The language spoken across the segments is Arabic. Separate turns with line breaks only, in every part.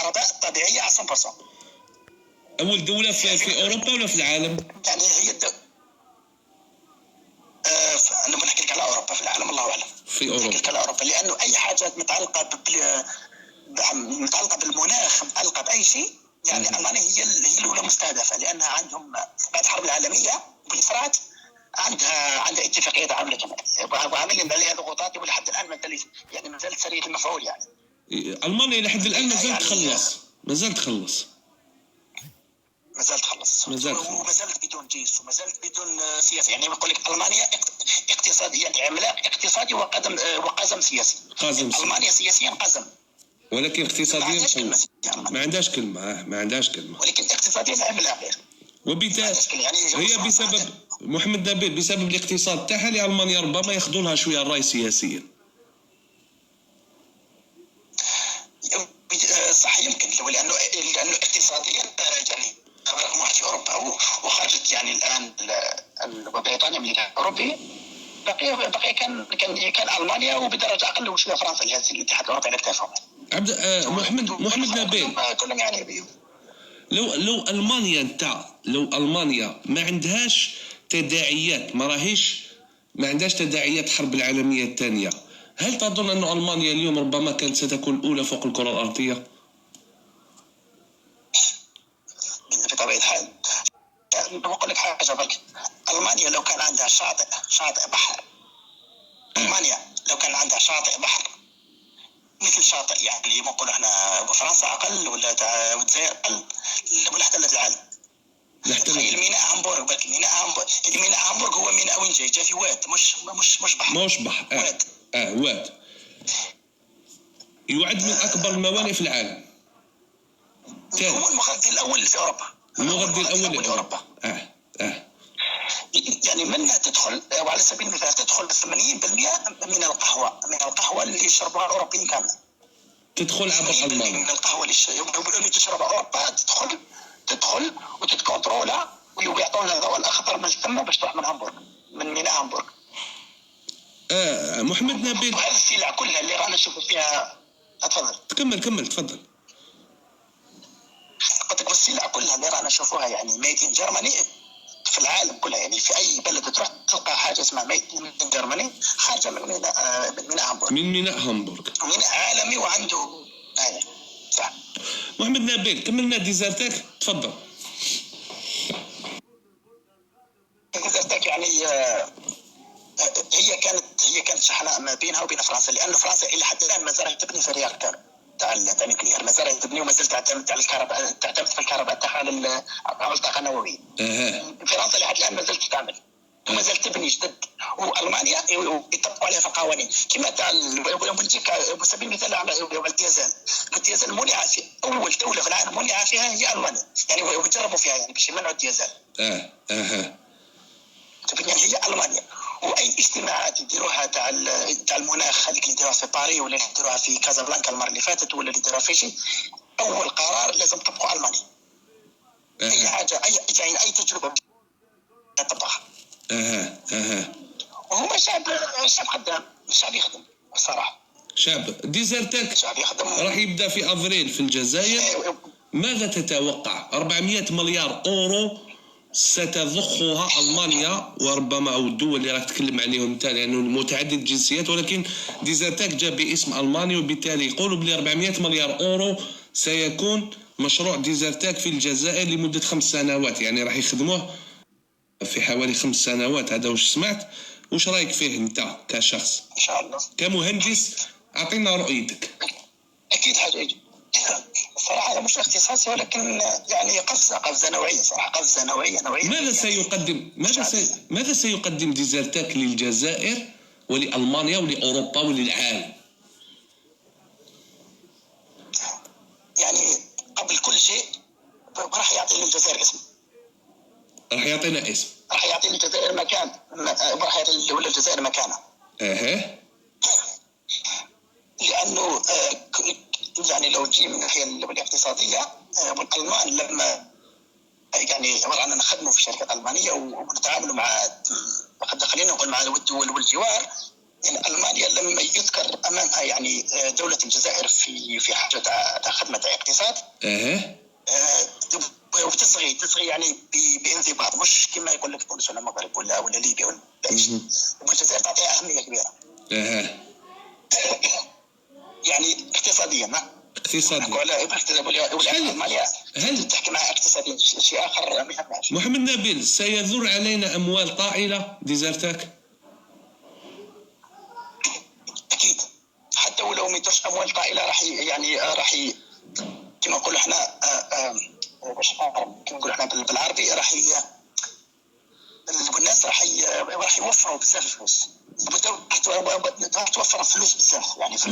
الكهرباء الطبيعيه على 100%.
اول دوله في اوروبا ولا في العالم؟
يعني هي انا بنحكي لك على اوروبا، في العالم الله اعلم.
في اوروبا
بنحكي لك على اوروبا، لانه اي حاجه متعلقه بالمناخ، متعلقه باي شيء، يعني المانيا هي الاولى مستهدفه، لانها عندهم بعد الحرب العالميه بالافراد عندها اتفاقيه عامله كمان، وعاملين عليها ضغوطات ولحد الان ما زالت سريه المفعول. يعني
المانيا لحد الان ما زالت تخلص
ما زالت بدون جيش، وما زالت بدون سياسه. يعني بقول لك المانيا اقتصاديا عملاق اقتصادي وقزم سياسي. المانيا سياسيا قزم،
ولكن اقتصاديا ما عندهاش كلمه.
ولكن اقتصاديا عملاق.
وبالتالي هي بسبب محمد نبيل، بسبب الاقتصاد تاعها اللي المانيا ربما ياخذوا لها شويه الراي سياسيا.
صح، يمكن، لانه اقتصاديا يعني رقم واحد في اوروبا، وخرجت يعني الان بريطانيا من الاتحاد الاوروبي. بقي كان المانيا، وبدرجه اقل وشويه فرنسا اللي هذه الاتحاد الاوروبي على كتافهم.
محمد نبيل،
كلهم يعني
لو المانيا ما عندهاش تداعيات، ما عندهاش تداعيات الحرب العالميه الثانيه، هل تظن أن ألمانيا اليوم ربما كانت ستكون الأولى فوق الكرة الأرضية؟
بطبيعة الحال. بقول لك حاجة برك، ألمانيا لو كان عندها شاطئ بحر، ألمانيا لو كان عندها شاطئ بحر مثل شاطئ، يعني نقول احنا بفرنسا أقل ولا الجزائر أقل ولا احتلت العالم. تخيل ميناء هامبورغ، ميناء هامبورغ هو ميناء وين جاي في واد، مش بحر.
واد يعد من أكبر الموانئ في العالم.
هو المغذي الأول في أوروبا.
لأوروبا.
يعني منها تدخل، وعلى سبيل المثال تدخل 80% من القهوة اللي يشربها الأوروبيين كاملة.
تدخل عبر ألمانيا.
من القهوة اللي تشربها أوروبا تدخل وتتكونترولا، ويعطونا الضوء الأخضر من الثمة باش تروح من هامبورغ، من ميناء هامبورغ.
محمد نبيل،
وهذه السلع كلها اللي رانا نشوفوا فيها. تفضل.
كمل تفضل.
قلت لك السلع كلها اللي رانا نشوفوها يعني ميد ان جيرماني في العالم كله. يعني في اي بلد تروح تلقى حاجه اسمها ميد ان جيرماني، خارجه من ميناء هامبورغ. ميناء عالمي وعنده صح.
محمد نبيل، كملنا ديزرتك، تفضل.
ديزرتك يعني هي كانت شحناء ما بينها وبين فرنسا، لأن فرنسا إلى حد الآن ما زالت تبني في الرياكتور تاع النيوكليير، ما زالت تبني وما زالت تعتمد على الكهرباء، تعتمد في الكهرباء تاعها على الطاقة النووية. فرنسا إلى حد الآن ما زالت تعمل وما زالت تبني جدد، وألمانيا يطبقوا عليها في القوانين كما تاع بلجيكا. على سبيل المثال على الديازل منع في أول دولة في العالم منع فيها هي ألمانيا، يعني وجربوا فيها يعني باش يمنعوا الديازل. يعني هي ألمانيا. واي اجتماعات يديروها تاع المناخ، هذيك اللي يديروها في باريس ولا اللي يديروها في كازابلانكا المره اللي فاتت ولا اللي يديروها في شيء، اول قرار لازم تطبقوا المانيا. اي حاجه، اي تجربه تطبقها. وهما شعب خدام، الشعب يخدم بصراحه.
شعب ديزرتك راح يبدا في افريل في الجزائر. ماذا تتوقع؟ 400 مليار اورو ستضخها ألمانيا، وربما أو الدول اللي راك تتكلم عليهم انت، لأنه متعدد الجنسيات، ولكن ديزرتاك جاء باسم ألمانيا، وبالتالي يقولوا بلي 400 مليار أورو سيكون مشروع ديزرتاك في الجزائر لمدة 5 سنوات، يعني راح يخدموه في حوالي 5 سنوات. هذا واش سمعت؟ واش رايك فيه انت كشخص؟
إن شاء الله
كمهندس، أعطينا رؤيتك.
أكيد حاجة صراحة مش اختصاصي، ولكن يعني قفزة نوعية صراحة، قفزة نوعية.
ماذا سيقدم ديزرتاك للجزائر ولألمانيا ولأوروبا وللعالم؟
يعني قبل كل شيء راح يعطي للجزائر اسم،
راح يعطينا اسم،
راح يعطي للجزائر مكان، راح يعطي لدولة الجزائر مكانها. لأنه يعني لو تجي من الناحية الاقتصادية، الألمان لما يعني رانا نخدموا في شركة ألمانية ونتعاملوا مع، خلينا نقول مع الدول والجوار، يعني ألمانيا لما يذكر أمامها يعني دولة الجزائر في حاجة خدمة اقتصادية الانخفاض وبتصغي يعني بانضباط، مش كما يقول لك تونس ولا المغرب ولا ليبيا ولا اي شيء. الجزائر تعطيها اهميه كبيره يعني اقتصاديا. هل تحكي مع اقتصاديا شيء اخر ما يهمناش.
محمد نبيل، سيذر علينا اموال طائله ديزرتاك؟
اكيد، حتى ولو ما يدرش اموال طائله راح كما نقولوا احنا باش كما نقولوا احنا بالعربي الناس راح يوفروا بزاف فلوس، توفر فلوس بزاف يعني في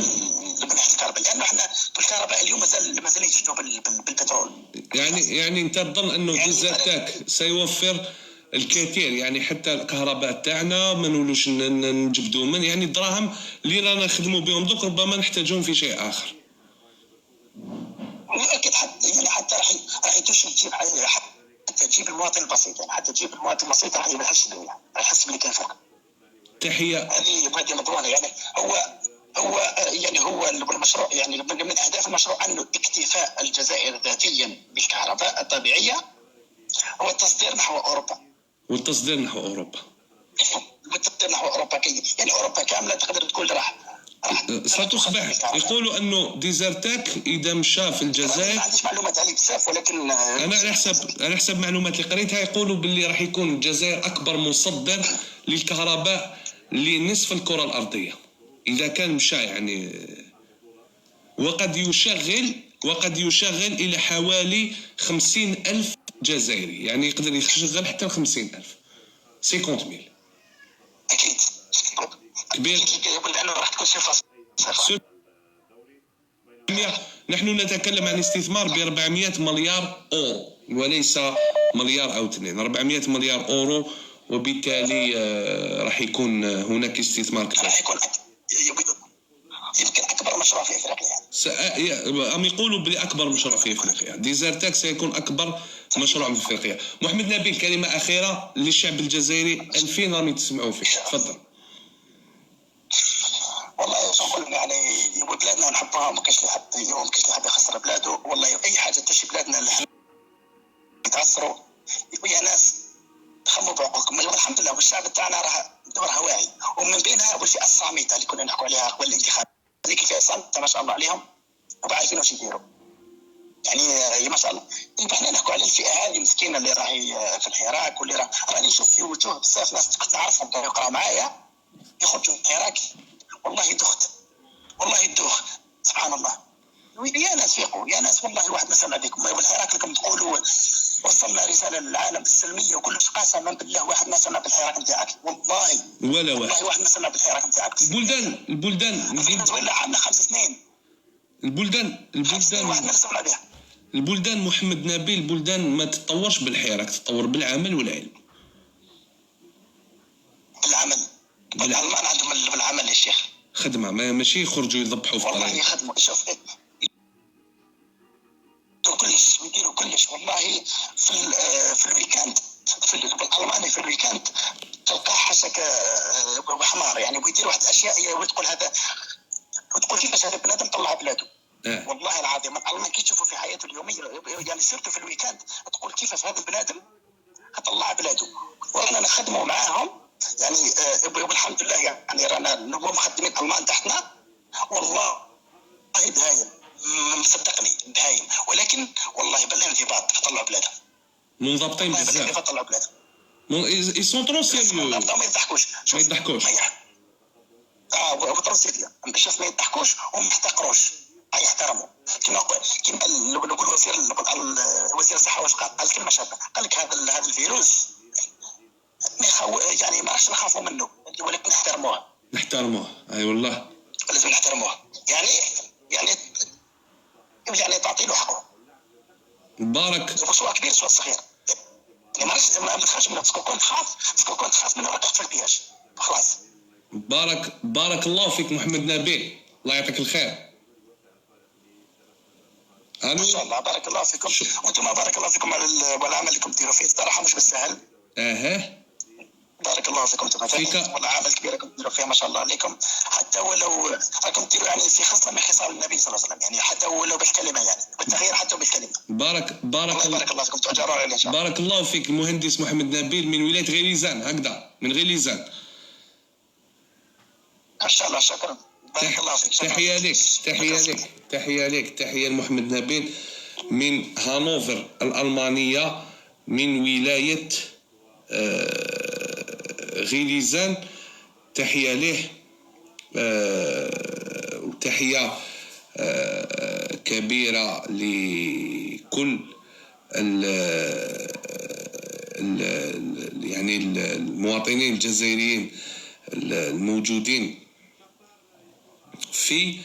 ناحيه الكهرباء، لانه احنا بالكهرباء اليوم مازال يجدوا بالبترول.
يعني انت تظن انه ديزرتاك سيوفر الكثير، يعني حتى الكهرباء تاعنا ما نولوش نجبدوا من يعني الدراهم اللي رانا نخدموا بهم دوك ربما نحتاجهم في شيء اخر.
اكيد حتى راح تجيب حتى تجيب المواطن البسيط، يعني حتى تجيب المواطن البسيط راح يحس بلي كان فرق.
تحيه
هذه مضمونه. يعني هو المشروع، يعني من اهداف المشروع انه اكتفاء الجزائر ذاتيا بالكهرباء الطبيعيه هو التصدير نحو اوروبا.
والتصدير نحو اوروبا
يعني اوروبا كامله تقدر تقول راح
ستصبح. يقولوا انه ديزرتاك اذا مشى في الجزائر،
ما عنديش معلومات عليه بزاف، ولكن
انا على حسب معلومات اللي قريتها يقولوا باللي راح يكون الجزائر اكبر مصدر للكهرباء لنصف الكره الارضيه اذا كان مشى يعني، وقد يشغل الى حوالي 50,000 جزائري، يعني يقدر يشغل حتى 50,000 50,000.
اكيد
كبير،
لانه راح تكون صفر.
نحن نتكلم عن استثمار ب 400 مليار اورو وليس مليار او 2، 400 مليار اورو، وبالتالي راح يكون هناك استثمار كبير.
راح يكون يمكن اكبر مشروع في افريقيا.
ام يقولوا بلي اكبر مشروع في افريقيا ديزرتاك سيكون اكبر مشروع في افريقيا. محمد نبيل، كلمه اخيره للشعب الجزائري، 2000 راهم يتسمعوا فيك، تفضل.
والله شو نقول، يعني بلادنا نحبها، ما كاينش اللي يحب يخسر بلاده. والله اي حاجه تشي بلادنا اللي يتعثروا يا ناس تخموا بعقولكم. الحمد لله والشعب تاعنا راه واعي، ومن بينها اول شيء الصامته اللي كنا نحكوا عليها قبل الانتخابات، هذيك فيها صامته ما شاء الله عليهم وعارفين واش يديروا، يعني ما شاء الله. احنا نحكوا على الفئه هذه مسكينه اللي راهي في الحراك، واللي راني نشوف في وجوه بزاف ناس كنت نعرفهم كانوا يقراوا معايا يخرجوا من الحراك، والله الدوخ سبحان الله. يا ناس فيقوا، يا ناس والله واحد ما سمع بكم بالحراك لكم تقولوا وصلنا رساله للعالم بالسلميه وكل شيء، قسما بالله واحد ما سمع بالحراك نتاعك، والله
ولا
والله واحد ما سمع بالحراك نتاعك.
البلدان
ولا عندنا 5 سنين
البلدان
واحد ما سمع بها.
البلدان محمد نبيل، البلدان ما تتطورش بالحراك، تتطور بالعمل والعلم.
الالمان عندهم بالعمل يا شيخ،
خدمه ماشي يخرجوا يذبحوا في
والله يخدموا. شوف كلش يديروا كلش والله. في الويكاند في الالماني في الويكاند تلقاه حسك بحمار، يعني بيدير واحد الاشياء وتقول هذا، وتقول كيفاش هذا بنادم طلع بلاده. والله العظيم الالمان كي تشوفوا في حياته اليوميه يعني سيرته في الويكاند تقول كيفاش هذا البنادم طلع بلاده. وانا نخدموا معاهم يعني والحمد لله، يعني رانا مخدمين المان تحتنا والله بهايم، مصدقني بهايم، ولكن والله بالانضباط طلعوا بلادهم
منضبطين بزاف،
طلعوا بلادهم
يسون ترو سيريو،
ما يضحكوش وترو سيريو، شوف ما يضحكوش وما يحتقروش، يحترموا. كما نقول وزير الصحه واش قال كلمه شابه، قال لك هذا الفيروس يعني ما راحش نخافوا منه، ولكن نحترموه.
اي والله
لازم نحترموه، يعني تعطي له حقه.
بارك
سواء كبير سواء صغير، يعني ما تخافش منه، تكون تخاف منه راح تحصل بياش خلاص.
بارك الله فيك محمد نبيل، الله يعطيك الخير.
ان شاء الله بارك الله فيكم، وانتم بارك الله فيكم على العمل اللي كنتم ديروا فيه، صراحه مش بالسهل. بارك الله فيكم والله عمل كبير راكم تديروا فيها ما شاء الله عليكم، حتى ولو راكم تديروا يعني في خصله من خصال النبي صلى الله عليه وسلم، يعني حتى ولو بالكلمه يعني بالتغيير
بارك
الله فيكم، تؤجروا علينا ان شاء الله.
بارك الله فيك. المهندس محمد نبيل من ولاية غليزان، هكذا من غليزان.
ان شاء الله، شكرا. بارك الله فيك.
تحية لك، تحية لك، تحية لك، تحية لمحمد نبيل من هانوفر الألمانية، من ولاية غليزان. تحية له، وتحية كبيرة لكل يعني المواطنين الجزائريين الموجودين في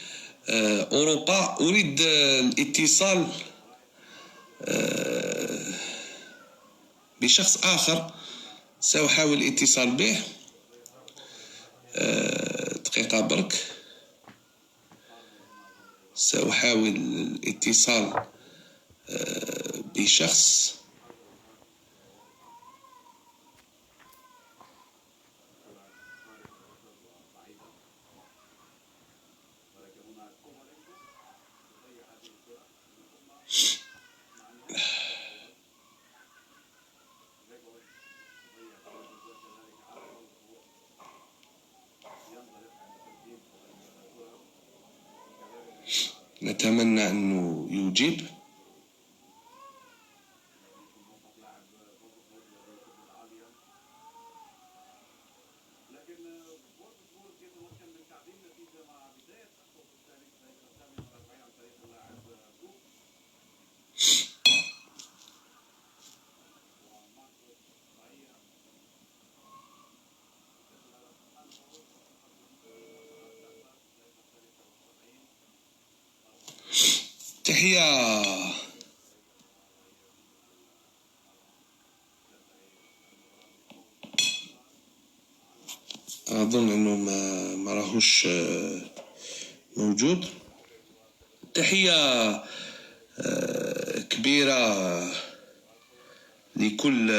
أوروبا. أريد الاتصال بشخص آخر، سأحاول الاتصال به. دقيقة برك، سأحاول الاتصال بشخص. نتمنى أنه يجيب. تحية. أظن أنه ما راهوش موجود. تحية كبيرة لكل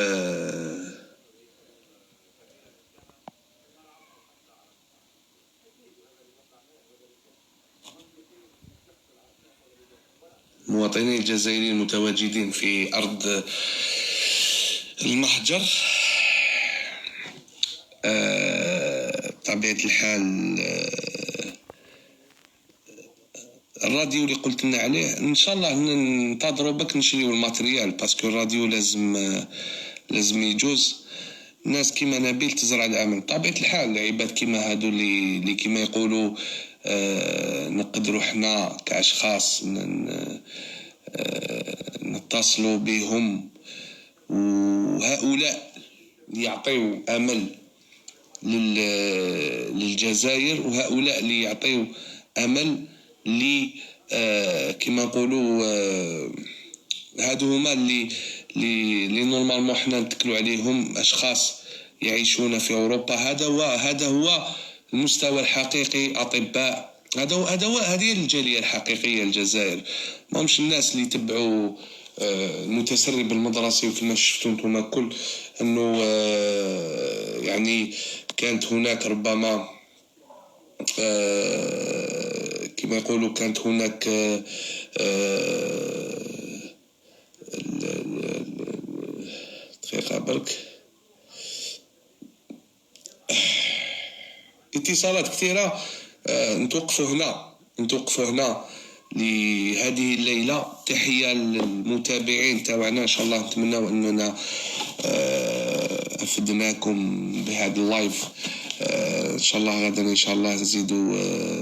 المواطنين الجزائريين المتواجدين في أرض المحجر. بطبيعة الحال الراديو اللي قلت لنا عليه ان شاء الله ننتظروا بك نشريو الماتريال، باسكو الراديو لازم يجوز. ناس كيما نبيل تزرع الامل. بطبيعة الحال عباد كيما هادو اللي كيما يقولوا نقدروا حنا كاشخاص نتصلوا بهم، وهؤلاء يعطيو امل للجزائر، وهؤلاء اللي يعطيو امل كما نقولوا هادو هما اللي نورمالمون حنا نتكلوا عليهم اشخاص يعيشون في اوروبا. هذا هو المستوى الحقيقي. اطباء، هذه الجاليه الحقيقيه الجزائر، ماهمش الناس اللي يتبعوا المتسرب المدرسي. وكما شفتوا انتم كل انه يعني كانت هناك ربما كما يقولوا كانت هناك دقيقة برك اتصالات كثيرة. نتوقفوا هنا لهذه الليلة. تحية للمتابعين تاعنا، ان شاء الله نتمنى اننا افدناكم بهذا اللايف. ان شاء الله غدا ان شاء الله نزيدوا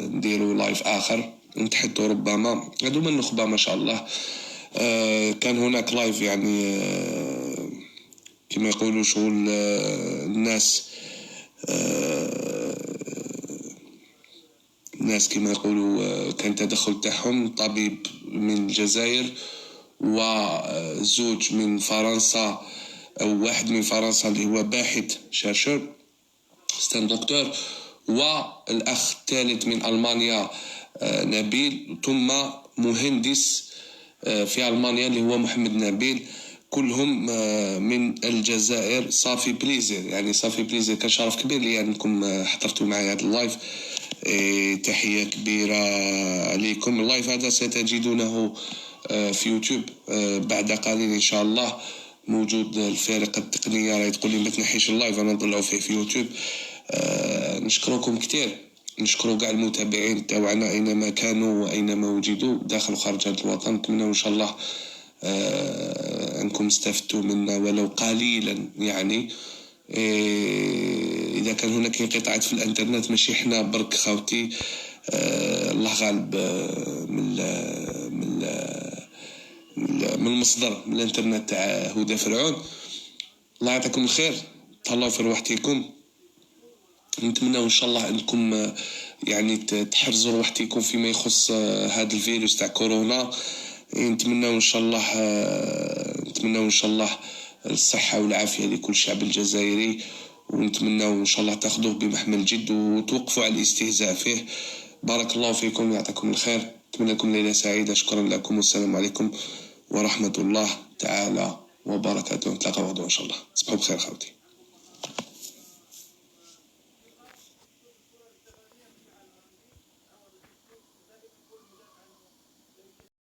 نديروا لايف اخر نتحدثوا ربما هذو من النخبه ما شاء الله. كان هناك لايف يعني كما يقولوا شغل الناس كما يقولوا كان تدخل تاعهم طبيب من الجزائر وزوج من فرنسا او واحد من فرنسا اللي هو باحث شاشر ستان دكتور، والاخ الثالث من المانيا نبيل، ثم مهندس في المانيا اللي هو محمد نبيل. كلهم من الجزائر. صافي بليزير، يعني صافي بليزير، كان شرف كبير لي انكم حضرتوا معي هذا اللايف. تحية كبيرة عليكم. اللايف هذا ستجدونه في يوتيوب بعد قليل ان شاء الله. موجود الفرق التقنيه راهي تقول لي ما تنحيش اللايف، انا نطلعوا فيه في يوتيوب. نشكركم كثير، نشكروا كاع المتابعين تاعنا اينما كانوا واينما وجدوا داخل وخارج هذا الوطن. نتمنى ان شاء الله انكم استفدتوا منا ولو قليلا. يعني اذا كان هناك انقطاعات في الانترنت ماشي حنا برك خاوتي، الله غالب. من المصدر من الانترنت تاع هدى فرعون. الله يعطيكم الخير، تهلاو في روحتكم. نتمنى ان شاء الله انكم يعني تحرزوا روحتكم فيما يخص هذا الفيروس تاع كورونا. نتمنى ان شاء الله الصحه والعافيه لكل الشعب الجزائري، ونتمنى ان شاء الله تاخذوه بمحمل جد وتوقفوا على الاستهزاء فيه. بارك الله فيكم، يعطيكم الخير، اتمنى لكم ليله سعيده. شكرا لكم والسلام عليكم ورحمه الله تعالى وبركاته. نتلاقاو غدوه ان شاء الله. تصبحوا بخير خوتي.